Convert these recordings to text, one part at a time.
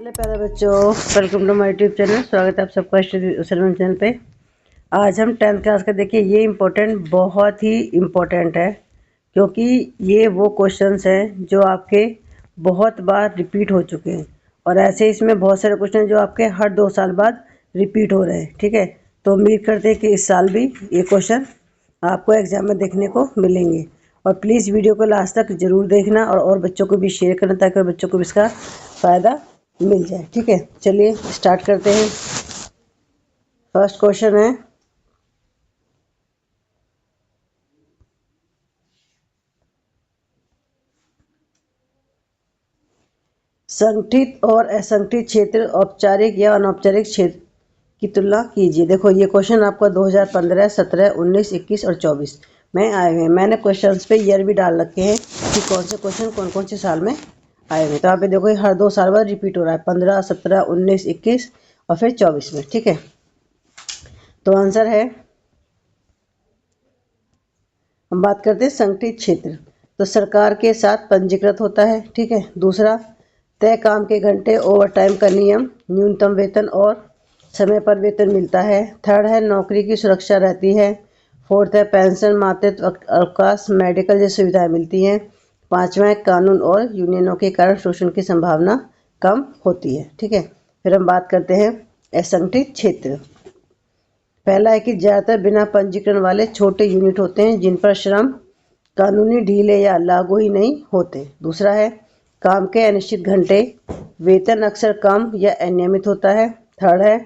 Hello प्यारे बच्चों, welcome to my YouTube channel. स्वागत है आप सबका शर्मन चैनल पे। आज हम 10th क्लास का देखिए, ये इम्पोर्टेंट, बहुत ही इम्पोर्टेंट है क्योंकि ये वो क्वेश्चंस हैं जो आपके बहुत बार रिपीट हो चुके हैं और ऐसे इसमें बहुत सारे क्वेश्चन जो आपके हर 2 साल बाद रिपीट हो रहे हैं। ठीक है, तो उम्मीद करते हैं कि इस साल भी ये क्वेश्चन आपको एग्जाम में देखने को मिलेंगे। और प्लीज़ वीडियो को लास्ट तक ज़रूर देखना और बच्चों को भी शेयर करना ताकि और बच्चों को भी इसका फ़ायदा मिल जाए। ठीक है, चलिए स्टार्ट करते हैं। फर्स्ट क्वेश्चन है, संगठित और असंगठित क्षेत्र, औपचारिक या अनौपचारिक क्षेत्र की तुलना कीजिए। देखो ये क्वेश्चन आपका 2015, 17, 19, 21 और 24 में आए हुए हैं। मैंने क्वेश्चंस पे ईयर भी डाल रखे हैं कि कौन से क्वेश्चन कौन कौन से साल में आए हुए हैं। तो आप देखो ये हर 2 साल बाद रिपीट हो रहा है, 15, 17, 19, 21 और फिर 24 में। ठीक है, तो आंसर है, हम बात करते हैं संगठित क्षेत्र। तो सरकार के साथ पंजीकृत होता है। ठीक है, दूसरा तय काम के घंटे, ओवर टाइम का नियम, न्यूनतम वेतन और समय पर वेतन मिलता है। थर्ड है नौकरी की सुरक्षा रहती है। फोर्थ है पेंशन, मातृत्व अवकाश, मेडिकल जैसी सुविधाएं मिलती हैं। पांचवा है कानून और यूनियनों के कारण शोषण की संभावना कम होती है। ठीक है, फिर हम बात करते हैं असंगठित क्षेत्र। पहला है कि ज़्यादातर बिना पंजीकरण वाले छोटे यूनिट होते हैं जिन पर श्रम कानूनी ढीले या लागू ही नहीं होते। दूसरा है काम के अनिश्चित घंटे, वेतन अक्सर कम या अनियमित होता है। थर्ड है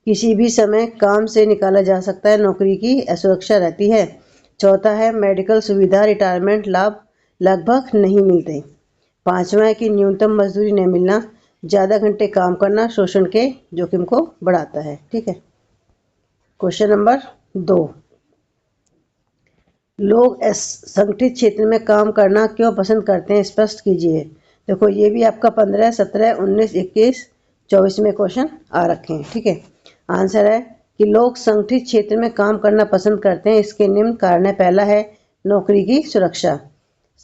किसी भी समय काम से निकाला जा सकता है, नौकरी की असुरक्षा रहती है। चौथा है मेडिकल सुविधा, रिटायरमेंट लाभ लगभग नहीं मिलते। पांचवा है कि न्यूनतम मजदूरी नहीं मिलना, ज़्यादा घंटे काम करना शोषण के जोखिम को बढ़ाता है। ठीक है, क्वेश्चन नंबर 2, लोग संगठित क्षेत्र में काम करना क्यों पसंद करते हैं, स्पष्ट कीजिए। देखो ये भी आपका 15, 17, 19, 21, 24 में क्वेश्चन आ रखे हैं। ठीक है, आंसर है कि लोग संगठित क्षेत्र में काम करना पसंद करते हैं। इसके निम्न कारण है। पहला है नौकरी की सुरक्षा।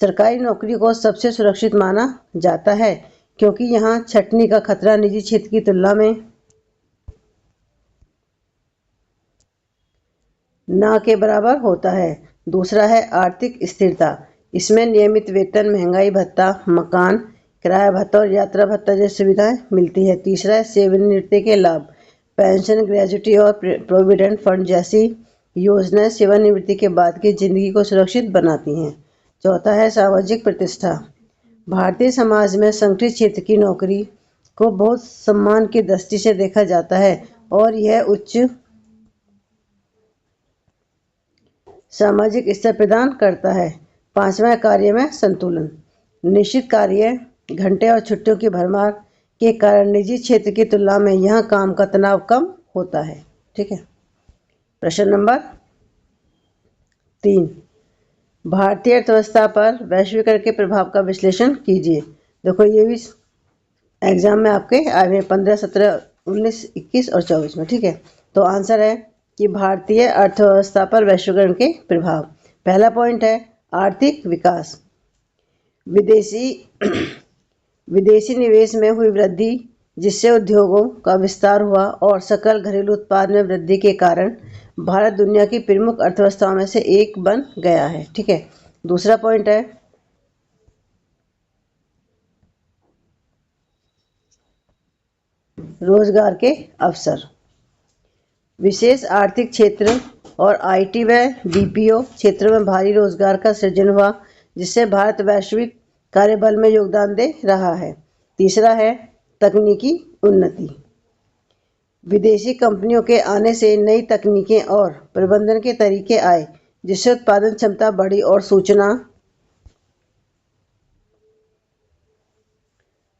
सरकारी नौकरी को सबसे सुरक्षित माना जाता है क्योंकि यहाँ छटनी का खतरा निजी क्षेत्र की तुलना में न के बराबर होता है। दूसरा है आर्थिक स्थिरता। इसमें नियमित वेतन, महंगाई भत्ता, मकान किराया भत्ता और यात्रा भत्ता जैसी सुविधाएं मिलती है। तीसरा है सेवानिवृत्ति के लाभ, पेंशन, ग्रेजुटी और प्रोविडेंट फंड जैसी योजनाएं सेवानिवृत्ति के बाद की जिंदगी को सुरक्षित बनाती हैं। चौथा है सामाजिक प्रतिष्ठा। भारतीय समाज में संगठित क्षेत्र की नौकरी को बहुत सम्मान की दृष्टि से देखा जाता है और यह उच्च सामाजिक स्तर प्रदान करता है। पांचवा कार्य में संतुलन। निश्चित कार्य घंटे और छुट्टियों की भरमार के कारण निजी क्षेत्र की तुलना में यहाँ काम का तनाव कम होता है। ठीक है, प्रश्न नंबर 3, भारतीय अर्थव्यवस्था पर वैश्वीकरण के प्रभाव का विश्लेषण कीजिए। देखो ये भी एग्जाम में आपके आए हुए 15, 17, 19, 21 और 24 में। ठीक है, तो आंसर है कि भारतीय अर्थव्यवस्था पर वैश्वीकरण के प्रभाव। पहला पॉइंट है आर्थिक विकास। विदेशी विदेशी निवेश में हुई वृद्धि जिससे उद्योगों का विस्तार हुआ और सकल घरेलू उत्पाद में वृद्धि के कारण भारत दुनिया की प्रमुख अर्थव्यवस्थाओं में से एक बन गया है। ठीक है, दूसरा पॉइंट है रोजगार के अवसर। विशेष आर्थिक क्षेत्र और आईटी व बीपीओ क्षेत्रों में भारी रोजगार का सृजन हुआ जिससे भारत वैश्विक कार्यबल में योगदान दे रहा है। तीसरा है तकनीकी उन्नति। विदेशी कंपनियों के आने से नई तकनीकें और प्रबंधन के तरीके आए जिससे उत्पादन क्षमता बढ़ी और सूचना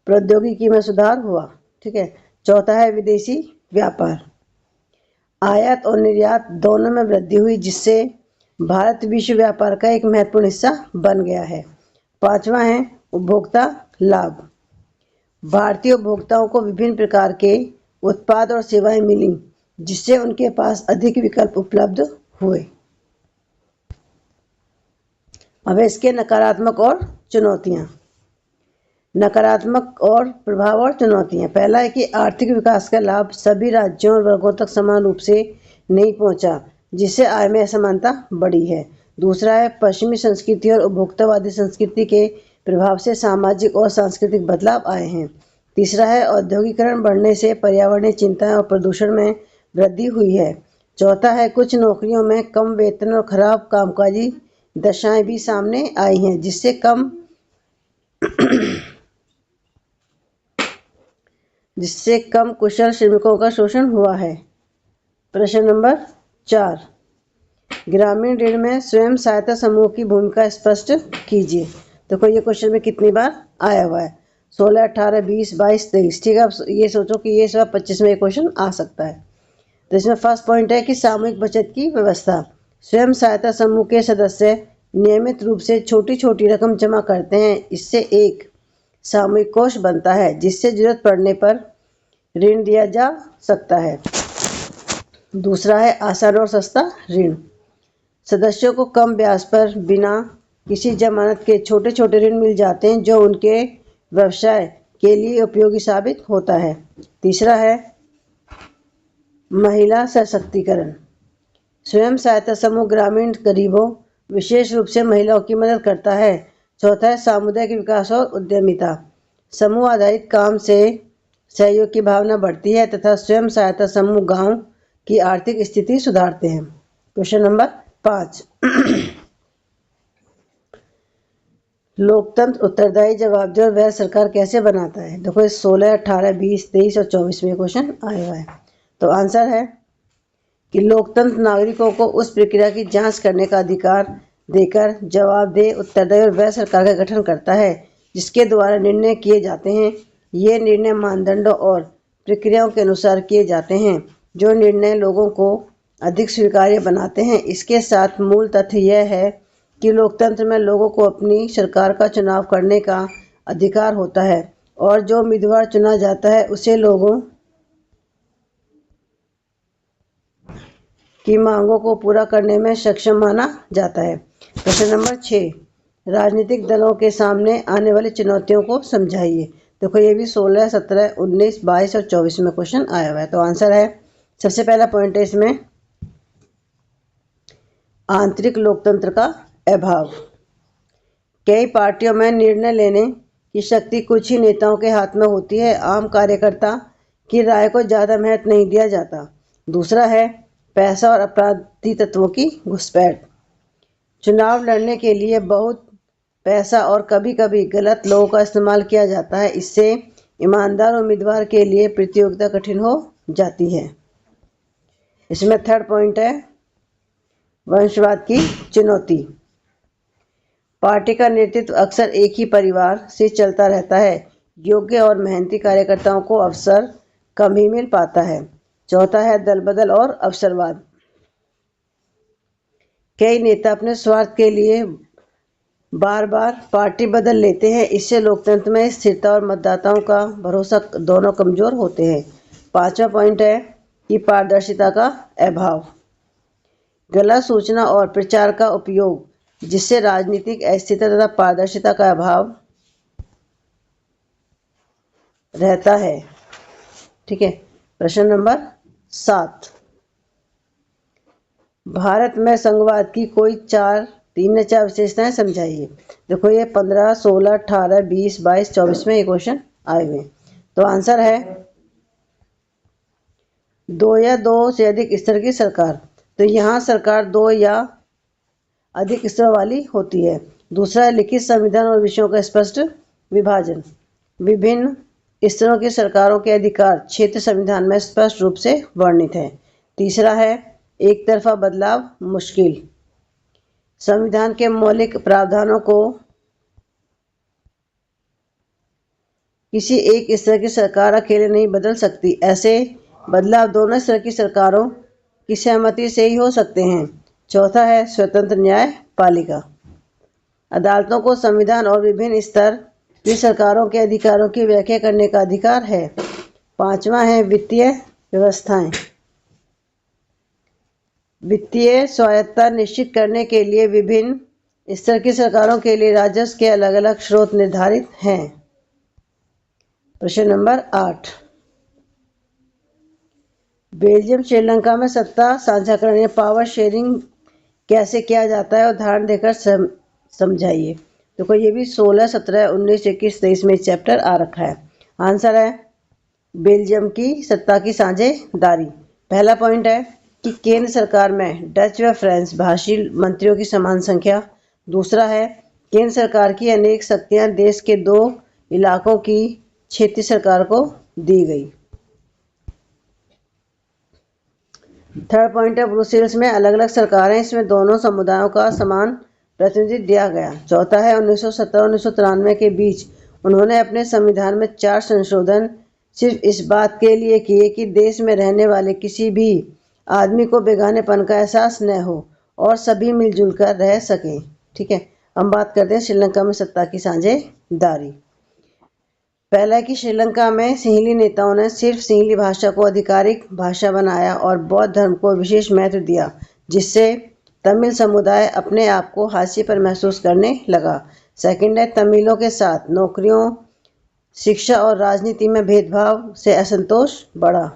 प्रौद्योगिकी में सुधार हुआ। ठीक है, चौथा है विदेशी व्यापार। आयात और निर्यात दोनों में वृद्धि हुई जिससे भारत विश्व व्यापार का एक महत्वपूर्ण हिस्सा बन गया है। पांचवा है उपभोक्ता लाभ। भारतीय उपभोक्ताओं को विभिन्न प्रकार के उत्पाद और सेवाएं मिली जिससे उनके पास अधिक विकल्प उपलब्ध हुए। अब इसके नकारात्मक और चुनौतियां। नकारात्मक और प्रभाव और चुनौतियां। पहला है कि आर्थिक विकास का लाभ सभी राज्यों और वर्गों तक समान रूप से नहीं पहुंचा, जिससे आय में असमानता बढ़ी है। दूसरा है पश्चिमी संस्कृति और उपभोक्तावादी संस्कृति के प्रभाव से सामाजिक और सांस्कृतिक बदलाव आए हैं। तीसरा है औद्योगिकरण बढ़ने से पर्यावरणीय चिंताएं और प्रदूषण में वृद्धि हुई है। चौथा है कुछ नौकरियों में कम वेतन और खराब कामकाजी दशाएं भी सामने आई हैं, जिससे कम कुशल श्रमिकों का शोषण हुआ है। प्रश्न नंबर 4, ग्रामीण ऋण में स्वयं सहायता समूह की भूमिका स्पष्ट कीजिए। देखो ये क्वेश्चन में कितनी बार आया हुआ है, 16, 18, 20, 22, 23। ठीक है, अब ये सोचो कि ये 25 में क्वेश्चन आ सकता है। तो इसमें फर्स्ट पॉइंट है कि सामूहिक बचत की व्यवस्था। स्वयं सहायता समूह के सदस्य नियमित रूप से छोटी छोटी रकम जमा करते हैं। इससे एक सामूहिक कोष बनता है, जिससे जरूरत पड़ने पर ऋण दिया जा सकता है। दूसरा है आसान और सस्ता ऋण। सदस्यों को कम ब्याज पर बिना किसी जमानत के छोटे छोटे ऋण मिल जाते हैं, जो उनके व्यवसाय के लिए उपयोगी साबित होता है। तीसरा है महिला सशक्तिकरण। स्वयं सहायता समूह ग्रामीण गरीबों, विशेष रूप से महिलाओं की मदद करता है। चौथा है सामुदायिक विकास और उद्यमिता। समूह आधारित काम से सहयोग की भावना बढ़ती है तथा स्वयं सहायता समूह गांव की आर्थिक स्थिति सुधारते हैं। क्वेश्चन नंबर 5, लोकतंत्र उत्तरदायी, जवाबदेह और वैध सरकार कैसे बनाता है। देखो इस 16, 18, 20, 23 और 24 में क्वेश्चन आया हुआ है। तो आंसर है कि लोकतंत्र नागरिकों को उस प्रक्रिया की जांच करने का अधिकार देकर जवाबदेह, उत्तरदायी और वैध सरकार का गठन करता है, जिसके द्वारा निर्णय किए जाते हैं। ये निर्णय मानदंडों और प्रक्रियाओं के अनुसार किए जाते हैं, जो निर्णय लोगों को अधिक स्वीकार्य बनाते हैं। इसके साथ मूल तथ्य यह है कि लोकतंत्र में लोगों को अपनी सरकार का चुनाव करने का अधिकार होता है और जो उम्मीदवार चुना जाता है उसे लोगों की मांगों को पूरा करने में सक्षम माना जाता है। प्रश्न नंबर 6, राजनीतिक दलों के सामने आने वाली चुनौतियों को समझाइए। देखो ये भी 16, 17, 19, 22 और 24 में क्वेश्चन आया हुआ है। तो आंसर है, सबसे पहला पॉइंट है इसमें आंतरिक लोकतंत्र का अभाव। कई पार्टियों में निर्णय लेने की शक्ति कुछ ही नेताओं के हाथ में होती है। आम कार्यकर्ता की राय को ज़्यादा महत्व नहीं दिया जाता। दूसरा है पैसा और अपराधी तत्वों की घुसपैठ। चुनाव लड़ने के लिए बहुत पैसा और कभी कभी गलत लोगों का इस्तेमाल किया जाता है। इससे ईमानदार उम्मीदवार के लिए प्रतियोगिता कठिन हो जाती है। इसमें थर्ड पॉइंट है वंशवाद की चुनौती। पार्टी का नेतृत्व अक्सर एक ही परिवार से चलता रहता है। योग्य और मेहनती कार्यकर्ताओं को अवसर कम ही मिल पाता है। चौथा है दल बदल और अवसरवाद। कई नेता अपने स्वार्थ के लिए बार बार पार्टी बदल लेते हैं। इससे लोकतंत्र में स्थिरता और मतदाताओं का भरोसा दोनों कमजोर होते हैं। पांचवा पॉइंट है कि पारदर्शिता का अभाव। गलत सूचना और प्रचार का उपयोग, जिससे राजनीतिक अस्थिरता तथा पारदर्शिता का अभाव रहता है। ठीक है, प्रश्न नंबर 7, भारत में संघवाद की कोई 3 या 4 विशेषताएं समझाइए। देखो ये 15, 16, 18, 20, 22, 24 में ये क्वेश्चन आए हुए। तो आंसर है 2 या 2 से अधिक स्तर की सरकार। तो यहाँ सरकार 2 या अधिक स्तरों वाली होती है। दूसरा है लिखित संविधान और विषयों का स्पष्ट विभाजन। विभिन्न स्तरों की सरकारों के अधिकार क्षेत्र संविधान में स्पष्ट रूप से वर्णित है। तीसरा है एक तरफा बदलाव मुश्किल। संविधान के मौलिक प्रावधानों को किसी एक स्तर की सरकार अकेले नहीं बदल सकती। ऐसे बदलाव दोनों स्तर की सरकारों की सहमति से ही हो सकते हैं। चौथा है स्वतंत्र न्यायपालिका। अदालतों को संविधान और विभिन्न स्तर की सरकारों के अधिकारों की व्याख्या करने का अधिकार है। पांचवा है वित्तीय व्यवस्थाएं। वित्तीय स्वायत्तता निश्चित करने के लिए विभिन्न स्तर की सरकारों के लिए राजस्व के अलग अलग स्रोत निर्धारित हैं। प्रश्न नंबर 8, बेल्जियम श्रीलंका में सत्ता साझाकरण या पावर शेयरिंग कैसे किया जाता है, उदाहरण देकर समझाइए। देखो ये भी 16, 17, 19, 21, 23 में चैप्टर आ रखा है। आंसर है बेल्जियम की सत्ता की साझेदारी। पहला पॉइंट है कि केंद्र सरकार में डच व फ्रेंच भाषी मंत्रियों की समान संख्या। दूसरा है केंद्र सरकार की अनेक शक्तियां देश के 2 इलाकों की क्षेत्रीय सरकार को दी गई। थर्ड पॉइंट है ब्रुसेल्स में अलग अलग सरकारें, इसमें दोनों समुदायों का समान प्रतिनिधित्व दिया गया। चौथा है 1970-1993 के बीच उन्होंने अपने संविधान में 4 संशोधन सिर्फ इस बात के लिए किए कि देश में रहने वाले किसी भी आदमी को बेगानेपन का एहसास न हो और सभी मिलजुल कर रह सकें। ठीक है, हम बात करते हैं श्रीलंका में सत्ता की साझेदारी। पहला है कि श्रीलंका में सिंहली नेताओं ने सिर्फ सिंहली भाषा को आधिकारिक भाषा बनाया और बौद्ध धर्म को विशेष महत्व दिया, जिससे तमिल समुदाय अपने आप को हाशिए पर महसूस करने लगा। सेकंड है तमिलों के साथ नौकरियों, शिक्षा और राजनीति में भेदभाव से असंतोष बढ़ा।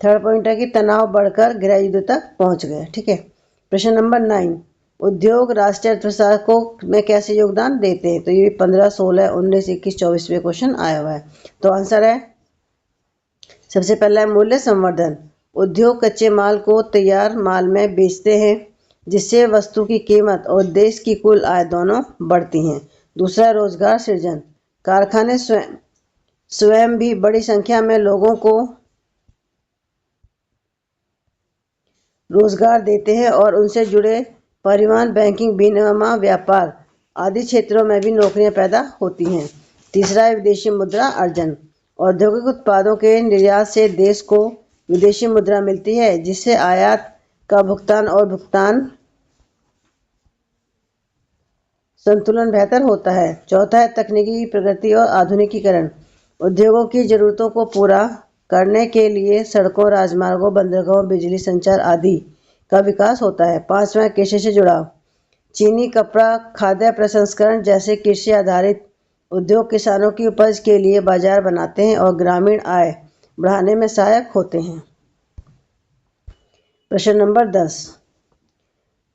थर्ड पॉइंट है कि तनाव बढ़कर गृहयुद्ध तक पहुंच गए। ठीक है, प्रश्न नंबर 9, उद्योग राष्ट्रीय अर्थव्यवस्था को में कैसे योगदान देते हैं? तो ये 15, 16, 19, 21, 24 में क्वेश्चन आया हुआ है। तो आंसर है सबसे पहला है मूल्य संवर्धन। उद्योग कच्चे माल को तैयार माल में बेचते हैं, जिससे वस्तु की कीमत और देश की कुल आय दोनों बढ़ती हैं। दूसरा रोजगार सृजन। कारखाने स्वयं भी बड़ी संख्या में लोगों को रोजगार देते हैं और उनसे जुड़े परिवहन, बैंकिंग, विनिर्माण, व्यापार आदि क्षेत्रों में भी नौकरियां पैदा होती हैं। तीसरा है विदेशी मुद्रा अर्जन। औद्योगिक उत्पादों के निर्यात से देश को विदेशी मुद्रा मिलती है, जिससे आयात का भुगतान और भुगतान संतुलन बेहतर होता है। चौथा है तकनीकी प्रगति और आधुनिकीकरण। उद्योगों की जरूरतों को पूरा करने के लिए सड़कों, राजमार्गों, बंदरगाहों, बिजली संचार आदि का विकास होता है। पांचवा कृषि से जुड़ाव। चीनी, कपड़ा, खाद्य प्रसंस्करण जैसे कृषि आधारित उद्योग किसानों की उपज के लिए बाजार बनाते हैं और ग्रामीण आय बढ़ाने में सहायक होते हैं। प्रश्न नंबर 10,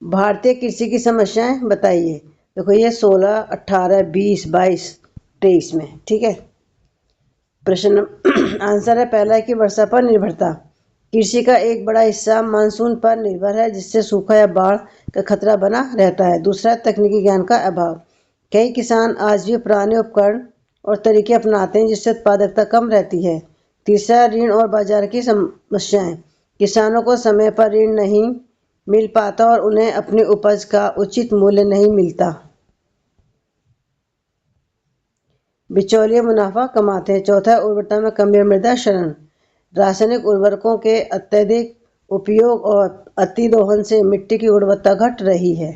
भारतीय कृषि की समस्याएं बताइए। देखो ये 16, 18, 20, 22, 23 में। ठीक है, प्रश्न आंसर है पहला है कि वर्षा पर निर्भरता। कृषि का एक बड़ा हिस्सा मानसून पर निर्भर है, जिससे सूखा या बाढ़ का खतरा बना रहता है। दूसरा है तकनीकी ज्ञान का अभाव। कई किसान आज भी पुराने उपकरण और तरीके अपनाते हैं, जिससे उत्पादकता कम रहती है। तीसरा ऋण और बाजार की समस्याएं। किसानों को समय पर ऋण नहीं मिल पाता और उन्हें अपनी उपज का उचित मूल्य नहीं मिलता। बिचौलिए मुनाफा कमाते हैं। चौथा उर्वरता में कमी और मृदा क्षरण। रासायनिक उर्वरकों के अत्यधिक उपयोग और अतिदोहन से मिट्टी की गुणवत्ता घट रही है।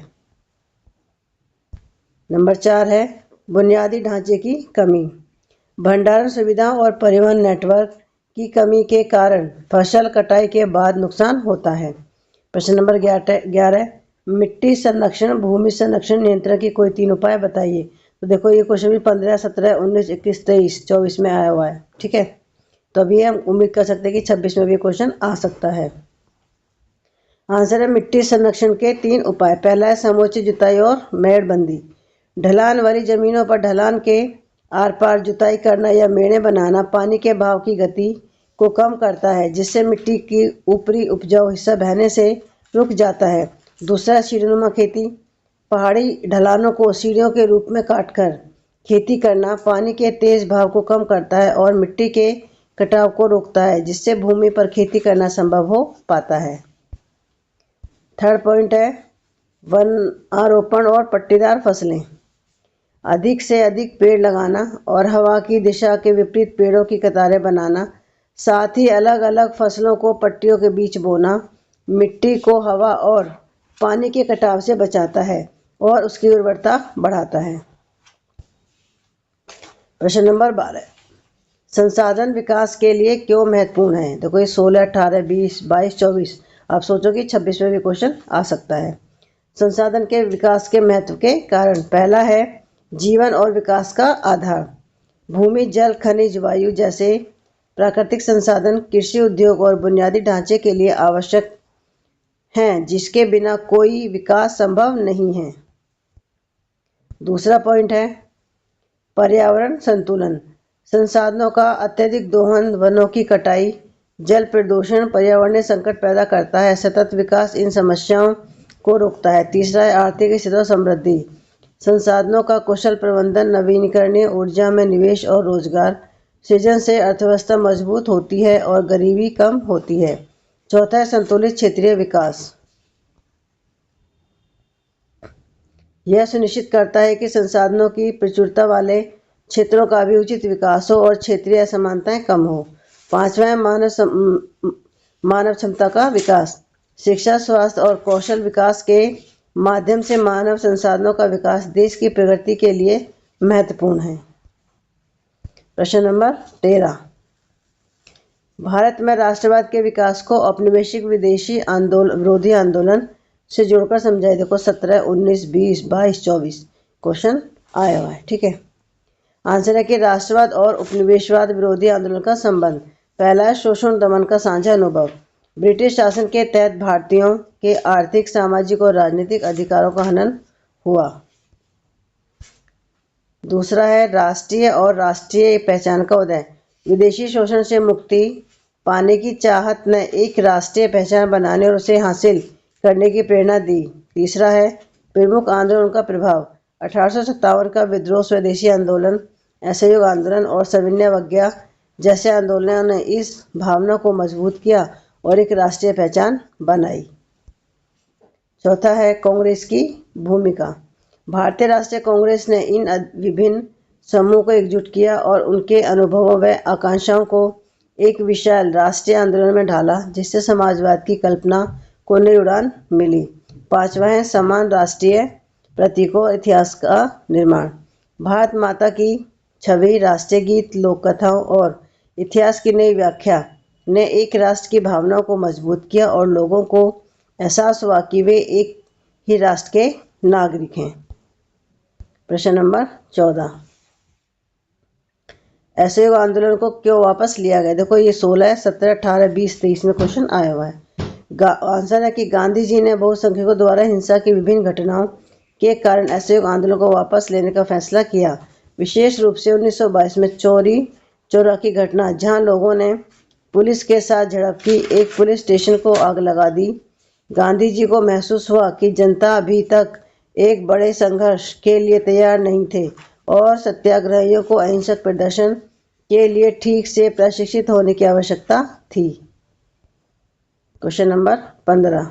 नंबर 4 है बुनियादी ढांचे की कमी। भंडारण सुविधाओं और परिवहन नेटवर्क की कमी के कारण फसल कटाई के बाद नुकसान होता है। प्रश्न नंबर 11, मिट्टी संरक्षण, भूमि संरक्षण नियंत्रण की कोई 3 उपाय बताइए। तो देखो ये क्वेश्चन भी 15, 17, 19, 21, 23, 24 में आया हुआ है। ठीक है, तो अभी हम उम्मीद कर सकते हैं कि 26 में भी क्वेश्चन आ सकता है। आंसर है मिट्टी संरक्षण के 3 उपाय। पहला है समूचित जुताई और मेड़बंदी। ढलान वाली जमीनों पर ढलान के आर पार जुताई करना या मेड़े बनाना पानी के बहाव की गति को कम करता है, जिससे मिट्टी की ऊपरी उपजाऊ हिस्सा बहने से रुक जाता है। दूसरा सीढ़ीनुमा खेती। पहाड़ी ढलानों को सीढ़ियों के रूप में काटकर खेती करना पानी के तेज बहाव को कम करता है और मिट्टी के कटाव को रोकता है, जिससे भूमि पर खेती करना संभव हो पाता है। थर्ड पॉइंट है वन आरोपण और पट्टीदार फसलें। अधिक से अधिक पेड़ लगाना और हवा की दिशा के विपरीत पेड़ों की कतारें बनाना, साथ ही अलग अलग फसलों को पट्टियों के बीच बोना मिट्टी को हवा और पानी के कटाव से बचाता है और उसकी उर्वरता बढ़ाता है। प्रश्न नंबर 12, संसाधन विकास के लिए क्यों महत्वपूर्ण है। देखो ये 16, 18, 20, 22, 24, आप सोचो कि 26 में भी क्वेश्चन आ सकता है। संसाधन के विकास के महत्व के कारण। पहला है जीवन और विकास का आधार। भूमि, जल, खनिज, वायु जैसे प्राकृतिक संसाधन कृषि, उद्योग और बुनियादी ढांचे के लिए आवश्यक हैं, जिसके बिना कोई विकास संभव नहीं है। दूसरा पॉइंट है पर्यावरण संतुलन। संसाधनों का अत्यधिक दोहन, वनों की कटाई, जल प्रदूषण पर्यावरणीय संकट पैदा करता है। सतत विकास इन समस्याओं को रोकता है। तीसरा है आर्थिक स्थिति और समृद्धि। संसाधनों का कुशल प्रबंधन, नवीकरणीय ऊर्जा में निवेश और रोजगार सृजन से अर्थव्यवस्था मजबूत होती है और गरीबी कम होती है। चौथा है संतुलित क्षेत्रीय विकास। यह सुनिश्चित करता है कि संसाधनों की प्रचुरता वाले क्षेत्रों का भी उचित विकास हो और क्षेत्रीय असमानताएं कम हो। पांचवा है मानव क्षमता का विकास। शिक्षा, स्वास्थ्य और कौशल विकास के माध्यम से मानव संसाधनों का विकास देश की प्रगति के लिए महत्वपूर्ण है। प्रश्न नंबर 13। भारत में राष्ट्रवाद के विकास को औपनिवेशिक विदेशी विरोधी आंदोलन से जोड़कर समझाइए। देखो 17, 19, 20, 22, 24 क्वेश्चन आया हुआ है। ठीक है, आंसर है कि राष्ट्रवाद और उपनिवेशवाद विरोधी आंदोलन का संबंध। पहला है शोषण दमन का साझा अनुभव। ब्रिटिश शासन के तहत भारतीयों के आर्थिक, सामाजिक और राजनीतिक अधिकारों का हनन हुआ। दूसरा है राष्ट्रीय और राष्ट्रीय पहचान का उदय। विदेशी शोषण से मुक्ति पाने की चाहत ने एक राष्ट्रीय पहचान बनाने और उसे हासिल करने की प्रेरणा दी। तीसरा है प्रमुख आंदोलन का प्रभाव। 1857 का विद्रोह, स्वदेशी आंदोलन, असहयोग आंदोलन और सविनय अवज्ञा जैसे आंदोलनों ने इस भावना को मजबूत किया और एक राष्ट्रीय पहचान बनाई। चौथा है कांग्रेस की भूमिका। भारतीय राष्ट्रीय कांग्रेस ने इन विभिन्न समूहों को एकजुट किया और उनके अनुभवों व आकांक्षाओं को एक विशाल राष्ट्रीय आंदोलन में ढाला, जिससे समाजवाद की कल्पना को नई उड़ान मिली। पांचवा है समान राष्ट्रीय प्रतीकों इतिहास का निर्माण। भारत माता की छवि, राष्ट्रीय गीत, लोक कथाओं और इतिहास की नई व्याख्या ने एक राष्ट्र की भावनाओं को मजबूत किया और लोगों को एहसास हुआ कि वे एक ही राष्ट्र के नागरिक हैं। प्रश्न नंबर 14। असहयोग आंदोलन को क्यों वापस लिया गया? देखो ये 16, 17, 18, 20, 23 में क्वेश्चन आया हुआ है। आंसर है कि गांधी जी ने बहुसंख्यकों द्वारा हिंसा की विभिन्न घटनाओं के कारण असहयोग आंदोलन को वापस लेने का फैसला किया। विशेष रूप से 1922 में चौरी चौरा की घटना, जहां लोगों ने पुलिस के साथ झड़प की, एक पुलिस स्टेशन को आग लगा दी। गांधी जी को महसूस हुआ कि जनता अभी तक एक बड़े संघर्ष के लिए तैयार नहीं थे और सत्याग्रहियों को अहिंसक प्रदर्शन के लिए ठीक से प्रशिक्षित होने की आवश्यकता थी। Question number 15।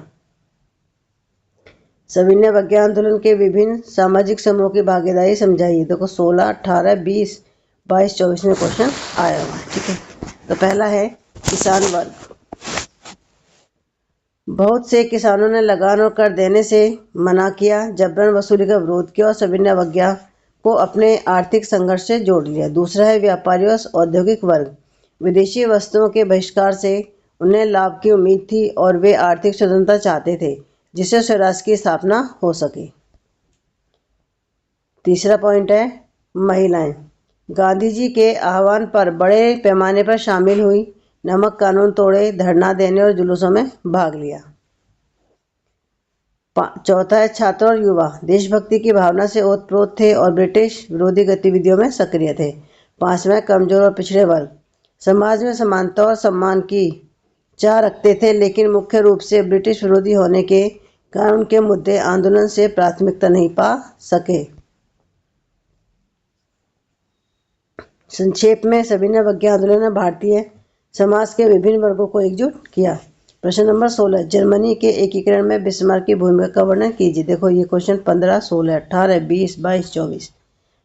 सविनय अवज्ञा आंदोलन के विभिन्न सामाजिक समूहों की भागीदारी समझाइए। देखो 16, 18, 20, 22, 24 में क्वेश्चन आया हुआ है। ठीक है, तो पहला है किसान वर्ग। बहुत से किसानों ने लगान और कर देने से मना किया, जबरन वसूली का विरोध किया और सविनय अवज्ञा को अपने आर्थिक संघर्ष से जोड़ लिया। दूसरा है व्यापारी और औद्योगिक वर्ग। विदेशी वस्तुओं के बहिष्कार से उन्हें लाभ की उम्मीद थी और वे आर्थिक स्वतंत्रता चाहते थे, जिससे स्वराज्य की स्थापना हो सके। तीसरा पॉइंट है महिलाएं। गांधी जी के आह्वान पर बड़े पैमाने पर शामिल हुई, नमक कानून तोड़े, धरना देने और जुलूसों में भाग लिया। चौथा है छात्र और युवा। देशभक्ति की भावना से ओतप्रोत थे और ब्रिटिश विरोधी गतिविधियों में सक्रिय थे। पांचवा कमजोर और पिछड़े वर्ग। समाज में समानता और सम्मान की चाह रखते थे, लेकिन मुख्य रूप से ब्रिटिश विरोधी होने के कारण उनके मुद्दे आंदोलन से प्राथमिकता नहीं पा सके। संक्षेप में सविनय अवज्ञा आंदोलन ने भारतीय समाज के विभिन्न वर्गों को एकजुट किया। प्रश्न नंबर 16। जर्मनी के एकीकरण में बिस्मार्क की भूमिका का वर्णन कीजिए। देखो ये क्वेश्चन 15, 16, 18, 20, 22, 24।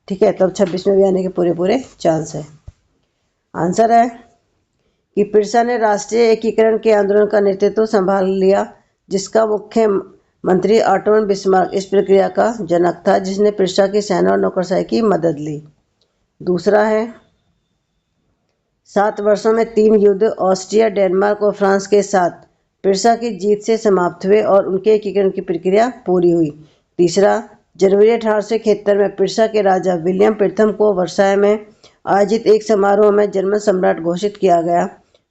ठीक है, तब 26 में भी आने के पूरे चांस है। आंसर है कि पिरसा ने राष्ट्रीय एकीकरण के आंदोलन का नेतृत्व संभाल लिया, जिसका मुख्य मंत्री ऑटो बिस्मार्क इस प्रक्रिया का जनक था, जिसने पिरसा की सेना और नौकरशाही की मदद ली। दूसरा है 7 वर्षों में 3 युद्ध ऑस्ट्रिया, डेनमार्क और फ्रांस के साथ पिरसा की जीत से समाप्त हुए और उनके एकीकरण की प्रक्रिया पूरी हुई। तीसरा, जनवरी 1871 में पिरसा के राजा विलियम प्रथम को वर्साय में आयोजित एक समारोह में जर्मन सम्राट घोषित किया गया।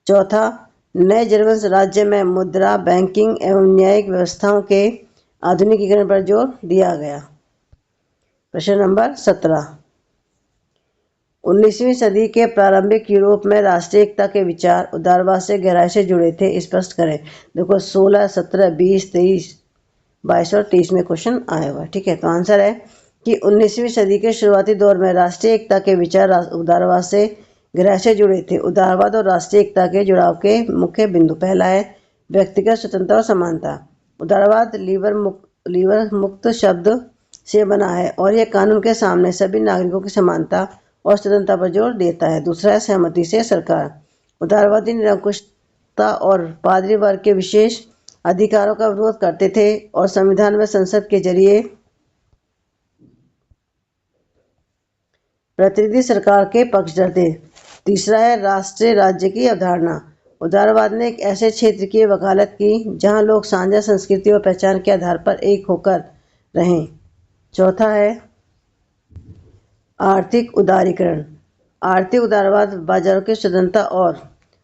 चौथा, नए जर्मन राज्य में मुद्रा, बैंकिंग एवं न्यायिक व्यवस्थाओं के आधुनिकीकरण पर जोर दिया गया। प्रश्न नंबर 17, 19वीं सदी के प्रारंभिक यूरोप में राष्ट्रीय एकता के विचार उदारवाद से गहराई से जुड़े थे, स्पष्ट करें। देखो 16, 17, 20, 23, 22 और 23 में क्वेश्चन आया हुआ है। ठीक है, तो आंसर है कि 19वीं सदी के शुरुआती दौर में राष्ट्रीय एकता के विचार उदारवाद से गहराई से जुड़े थे। उदारवाद और राष्ट्रीय एकता के जुड़ाव के मुख्य बिंदु, पहला है व्यक्तिगत स्वतंत्रता और समानता। उदारवाद लीवर मुक्त शब्द से बना है और यह कानून के सामने सभी नागरिकों की समानता और स्वतंत्रता पर जोर देता है। दूसरा है सहमति से सरकार। उदारवादी निरंकुशता और पादरी वर्ग के विशेष अधिकारों का विरोध करते थे और संविधान में संसद के जरिए प्रतिनिधि सरकार के पक्षधर थे। तीसरा है राष्ट्रीय राज्य की अवधारणा। उदारवाद ने एक ऐसे क्षेत्र की वकालत की जहां लोग साझा संस्कृति और पहचान के आधार पर एक होकर रहें। चौथा है आर्थिक उदारीकरण। आर्थिक उदारवाद बाजारों की स्वतंत्रता और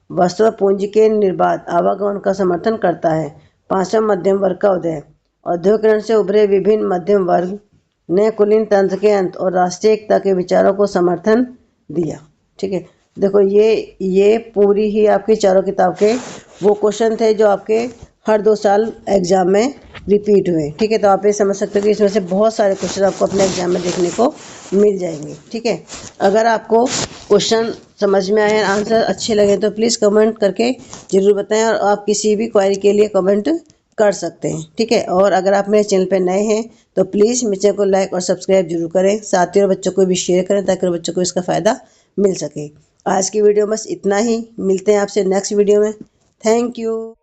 वस्तु व पूंजी के निर्बाध आवागमन का समर्थन करता है। पांचवा, मध्यम वर्ग का उदय। औद्योगिकरण से उभरे विभिन्न मध्यम वर्ग ने कुलीन तंत्र के अंत और राष्ट्रीय एकता के विचारों को समर्थन दिया। ठीक है, देखो ये पूरी ही आपकी चारों किताब के वो क्वेश्चन थे जो आपके हर 2 साल एग्जाम में रिपीट हुए। ठीक है, तो आप ये समझ सकते हो कि इसमें से बहुत सारे क्वेश्चन आपको अपने एग्जाम में देखने को मिल जाएंगे। ठीक है, अगर आपको क्वेश्चन समझ में आए, आंसर अच्छे लगे तो प्लीज़ कमेंट करके ज़रूर बताएं और आप किसी भी क्वेरी के लिए कमेंट कर सकते हैं। ठीक है, और अगर आप मेरे चैनल पर नए हैं तो प्लीज़ मेरे चैनल को लाइक और सब्सक्राइब जरूर करें, साथियों और बच्चों को भी शेयर करें ताकि बच्चों को इसका फ़ायदा मिल सके। आज की वीडियो बस इतना ही, मिलते हैं आपसे नेक्स्ट वीडियो में। Thank you.